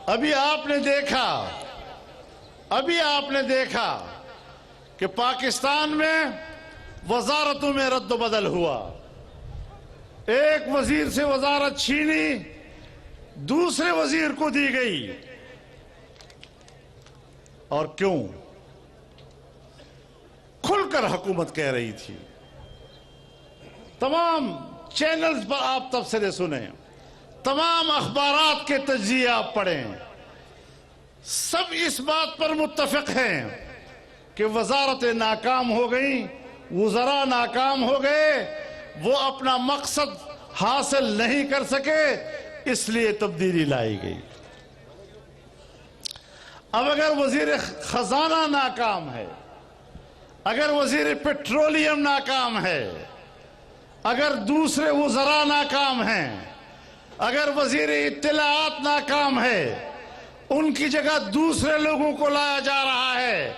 ابھی آپ نے دیکھا کہ پاکستان میں وزارتوں میں رد و بدل ہوا. ایک وزیر سے وزارت چھینی، دوسرے وزیر کو دی گئی. اور کیوں؟ کھل کر حکومت کہہ رہی تھی. تمام چینلز پر آپ تبصرے سنیں، تمام اخبارات کے تجزیے آپ پڑھیں، سب اس بات پر متفق ہیں کہ وزارتیں ناکام ہو گئیں، وزراء ناکام ہو گئے، وہ اپنا مقصد حاصل نہیں کر سکے، اس لیے تبدیلی لائی گئی. اب اگر وزیر خزانہ ناکام ہے، اگر وزیر پیٹرولیم ناکام ہے، اگر دوسرے وزراء ناکام ہیں، اگر وزیر اطلاعات ناکام ہے، ان کی جگہ دوسرے لوگوں کو لایا جا رہا ہے،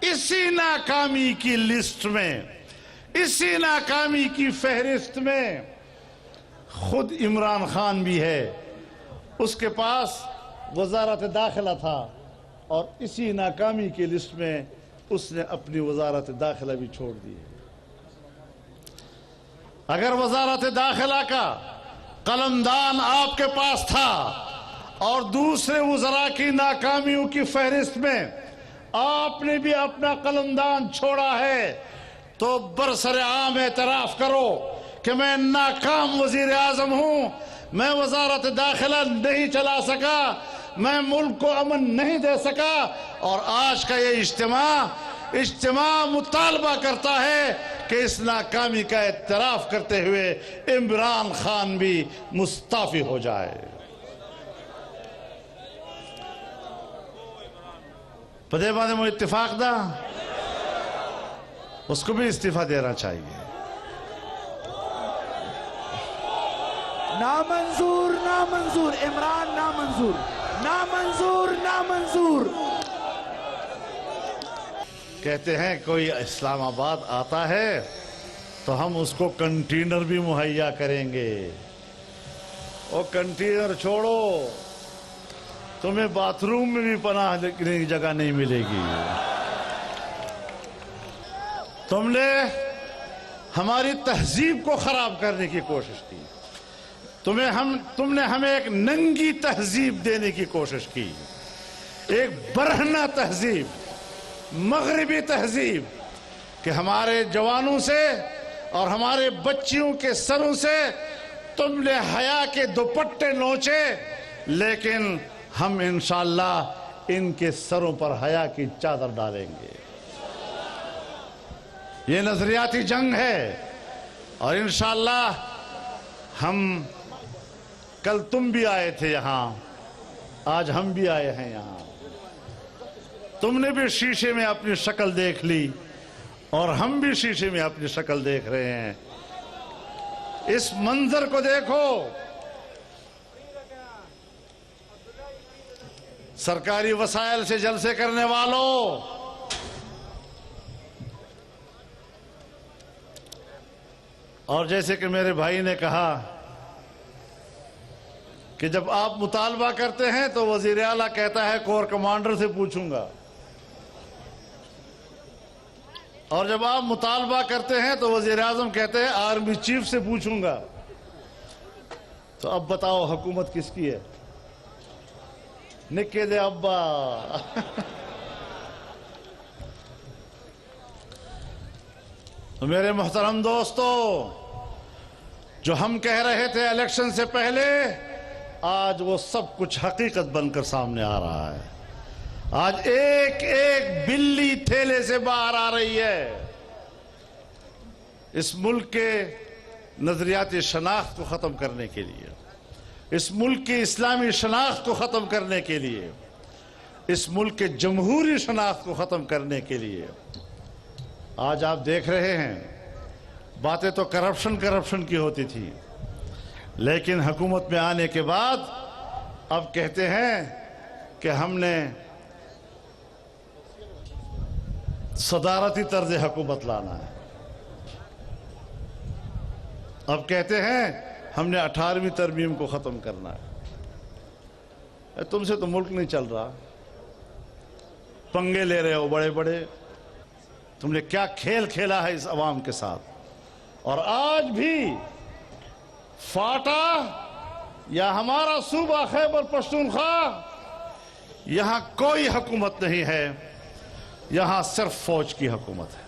اسی ناکامی کی لسٹ میں، اسی ناکامی کی فہرست میں خود عمران خان بھی ہے. اس کے پاس وزارت داخلہ تھا اور اسی ناکامی کی لسٹ میں اس نے اپنی وزارت داخلہ بھی چھوڑ دی. اگر وزارت داخلہ کا قلمدان آپ کے پاس تھا اور دوسرے وزراء کی ناکامیوں کی فہرست میں آپ نے بھی اپنا قلمدان چھوڑا ہے، تو برسر عام اعتراف کرو کہ میں ناکام وزیر اعظم ہوں، میں وزارت داخلہ نہیں چلا سکا، میں ملک کو امن نہیں دے سکا. اور آج کا یہ اجتماع مطالبہ کرتا ہے کہ اس ناکامی کا اعتراف کرتے ہوئے عمران خان بھی مستعفی ہو جائے. پدے بعد میں اتفاق دا اس کو بھی استعفیٰ دینا چاہیے. نامنظور نامنظور عمران نامنظور نامنظور نامنظور. کہتے ہیں کوئی اسلام آباد آتا ہے تو ہم اس کو کنٹینر بھی مہیا کریں گے. وہ کنٹینر چھوڑو، تمہیں باتھ روم میں بھی پناہ کی جگہ نہیں ملے گی. تم نے ہماری تہذیب کو خراب کرنے کی کوشش کی، تم نے ہمیں ایک ننگی تہذیب دینے کی کوشش کی، ایک برہنہ تہذیب، مغربی تہذیب، کہ ہمارے جوانوں سے اور ہمارے بچیوں کے سروں سے تم نے حیا کے دوپٹے نوچے، لیکن ہم انشاءاللہ ان کے سروں پر حیا کی چادر ڈالیں گے. یہ نظریاتی جنگ ہے اور انشاءاللہ ہم، کل تم بھی آئے تھے یہاں، آج ہم بھی آئے ہیں یہاں. تم نے بھی شیشے میں اپنی شکل دیکھ لی اور ہم بھی شیشے میں اپنی شکل دیکھ رہے ہیں. اس منظر کو دیکھو، سرکاری وسائل سے جلسے کرنے والوں، اور جیسے کہ میرے بھائی نے کہا کہ جب آپ مطالبہ کرتے ہیں تو وزیر اعلیٰ کہتا ہے کور کمانڈر سے پوچھوں گا، اور جب آپ مطالبہ کرتے ہیں تو وزیر اعظم کہتے ہیں آرمی چیف سے پوچھوں گا. تو اب بتاؤ حکومت کس کی ہے؟ نکے دے ابا. تو میرے محترم دوستو، جو ہم کہہ رہے تھے الیکشن سے پہلے، آج وہ سب کچھ حقیقت بن کر سامنے آ رہا ہے. آج ایک ایک بلی تھیلے سے باہر آ رہی ہے. اس ملک کے نظریاتی شناخت کو ختم کرنے کے لیے، اس ملک کی اسلامی شناخت کو ختم کرنے کے لیے، اس ملک کے جمہوری شناخت کو ختم کرنے کے لیے آج آپ دیکھ رہے ہیں. باتیں تو کرپشن کی ہوتی تھی، لیکن حکومت میں آنے کے بعد اب کہتے ہیں کہ ہم نے صدارتی طرز حکومت لانا ہے. اب کہتے ہیں ہم نے 18ویں ترمیم کو ختم کرنا ہے. تم سے تو ملک نہیں چل رہا، پنگے لے رہے ہو بڑے بڑے، تم نے کیا کھیل کھیلا ہے اس عوام کے ساتھ۔ اور آج بھی فاٹا یا ہمارا صوبہ خیبر پختونخوا، یہاں کوئی حکومت نہیں ہے، یہاں صرف فوج کی حکومت ہے۔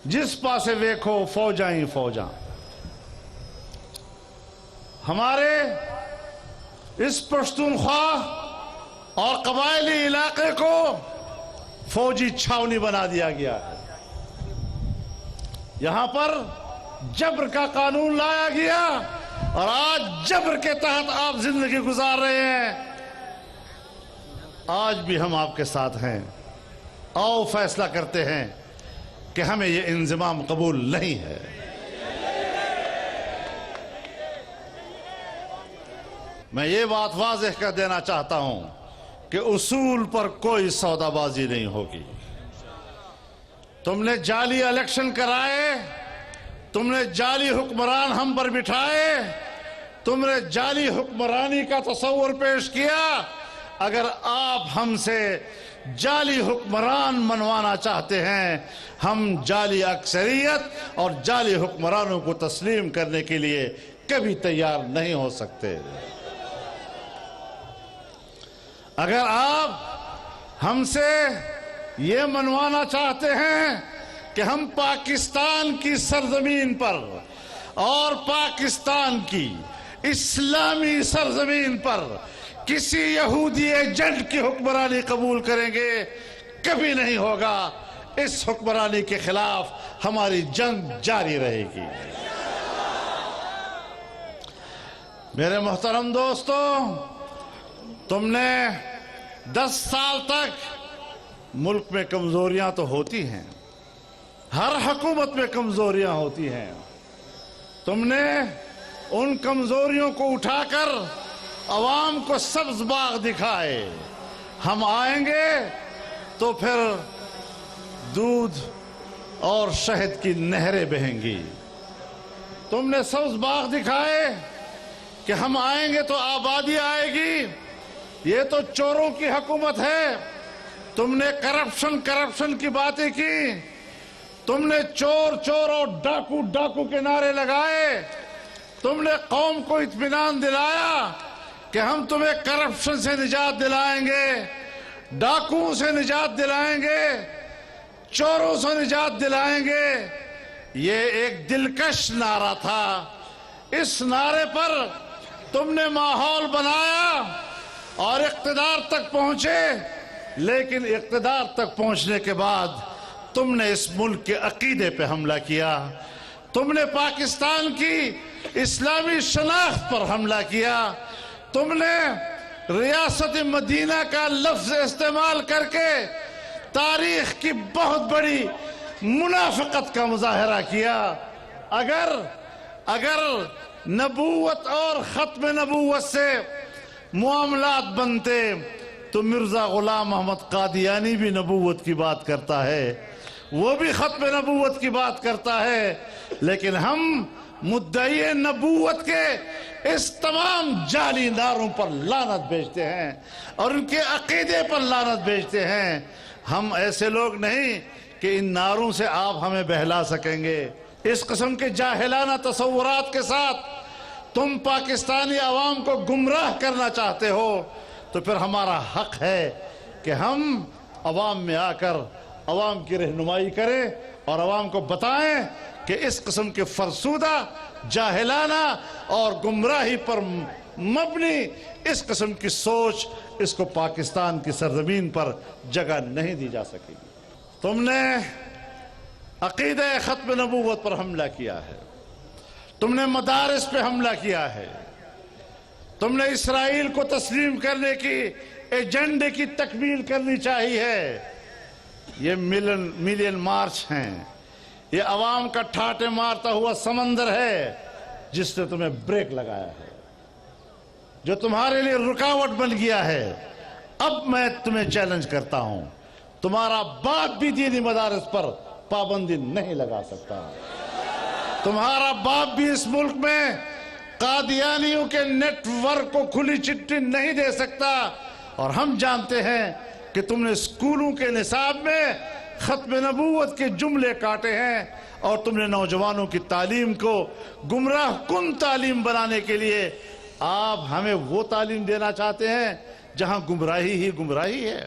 جس پاسے دیکھو فوجاں ہی فوجاں۔ ہمارے اس پختونخوا اور قبائلی علاقے کو فوجی چھاونی بنا دیا گیا ہے۔ یہاں پر جبر کا قانون لایا گیا اور آج جبر کے تحت آپ زندگی گزار رہے ہیں۔ آج بھی ہم آپ کے ساتھ ہیں، آؤ فیصلہ کرتے ہیں کہ ہمیں یہ انضمام قبول نہیں ہے۔ میں یہ بات واضح کر دینا چاہتا ہوں کہ اصول پر کوئی سودا بازی نہیں ہوگی۔ تم نے جعلی الیکشن کرائے، تم نے جعلی حکمران ہم پر بٹھائے، تم نے جعلی حکمرانی کا تصور پیش کیا۔ اگر آپ ہم سے جعلی حکمران منوانا چاہتے ہیں، ہم جعلی اکثریت اور جعلی حکمرانوں کو تسلیم کرنے کے لیے کبھی تیار نہیں ہو سکتے۔ اگر آپ ہم سے یہ منوانا چاہتے ہیں کہ ہم پاکستان کی سرزمین پر اور پاکستان کی اسلامی سرزمین پر کسی یہودی ایجنٹ کی حکمرانی قبول کریں گے، کبھی نہیں ہوگا۔ اس حکمرانی کے خلاف ہماری جنگ جاری رہے گی۔ میرے محترم دوستو، تم نے 10 سال تک ملک میں کمزوریاں تو ہوتی ہیں، ہر حکومت میں کمزوریاں ہوتی ہیں، تم نے ان کمزوریوں کو اٹھا کر عوام کو سبز باغ دکھائے۔ ہم آئیں گے تو پھر دودھ اور شہد کی نہریں بہیں گی۔ تم نے سبز باغ دکھائے کہ ہم آئیں گے تو آبادی آئے گی۔ یہ تو چوروں کی حکومت ہے۔ تم نے کرپشن کی باتیں کی، تم نے چور چور اور ڈاکو ڈاکو کے نعرے لگائے، تم نے قوم کو اطمینان دلایا کہ ہم تمہیں کرپشن سے نجات دلائیں گے، ڈاکوؤں سے نجات دلائیں گے، چوروں سے نجات دلائیں گے۔ یہ ایک دلکش نعرہ تھا۔ اس نعرے پر تم نے ماحول بنایا اور اقتدار تک پہنچے، لیکن اقتدار تک پہنچنے کے بعد تم نے اس ملک کے عقیدے پہ حملہ کیا، تم نے پاکستان کی اسلامی شناخت پر حملہ کیا، تم نے ریاست مدینہ کا لفظ استعمال کر کے تاریخ کی بہت بڑی منافقت کا مظاہرہ کیا۔ اگر نبوت اور ختم نبوت سے معاملات بنتے تو مرزا غلام محمد قادیانی بھی نبوت کی بات کرتا ہے، وہ بھی ختم نبوت کی بات کرتا ہے، لیکن ہم مدعی نبوت کے اس تمام جعلی نعروں پر لعنت بھیجتے ہیں اور ان کے عقیدے پر لعنت بھیجتے ہیں۔ ہم ایسے لوگ نہیں کہ ان نعروں سے آپ ہمیں بہلا سکیں گے۔ اس قسم کے جاہلانہ تصورات کے ساتھ تم پاکستانی عوام کو گمراہ کرنا چاہتے ہو تو پھر ہمارا حق ہے کہ ہم عوام میں آ کر عوام کی رہنمائی کریں اور عوام کو بتائیں کہ اس قسم کے فرسودہ، جاہلانہ اور گمراہی پر مبنی اس قسم کی سوچ، اس کو پاکستان کی سرزمین پر جگہ نہیں دی جا سکے گی۔ تم نے عقیدہ ختم نبوت پر حملہ کیا ہے، تم نے مدارس پہ حملہ کیا ہے، تم نے اسرائیل کو تسلیم کرنے کی ایجنڈے کی تکمیل کرنی چاہیے۔ یہ ملین مارچ ہیں، یہ عوام کا ٹھاٹے مارتا ہوا سمندر ہے جس نے تمہیں بریک لگایا ہے، جو تمہارے لیے رکاوٹ بن گیا ہے۔ اب میں تمہیں چیلنج کرتا ہوں، تمہارا باپ بھی دینی مدارس پر پابندی نہیں لگا سکتا، تمہارا باپ بھی اس ملک میں قادیانیوں کے نیٹ ورک کو کھلی چٹھی نہیں دے سکتا، اور ہم جانتے ہیں کہ تم نے اسکولوں کے نصاب میں ختم نبوت کے جملے کاٹے ہیں، اور تم نے نوجوانوں کی تعلیم کو گمراہ کن تعلیم بنانے کے لیے آپ ہمیں وہ تعلیم دینا چاہتے ہیں جہاں گمراہی ہی گمراہی ہے۔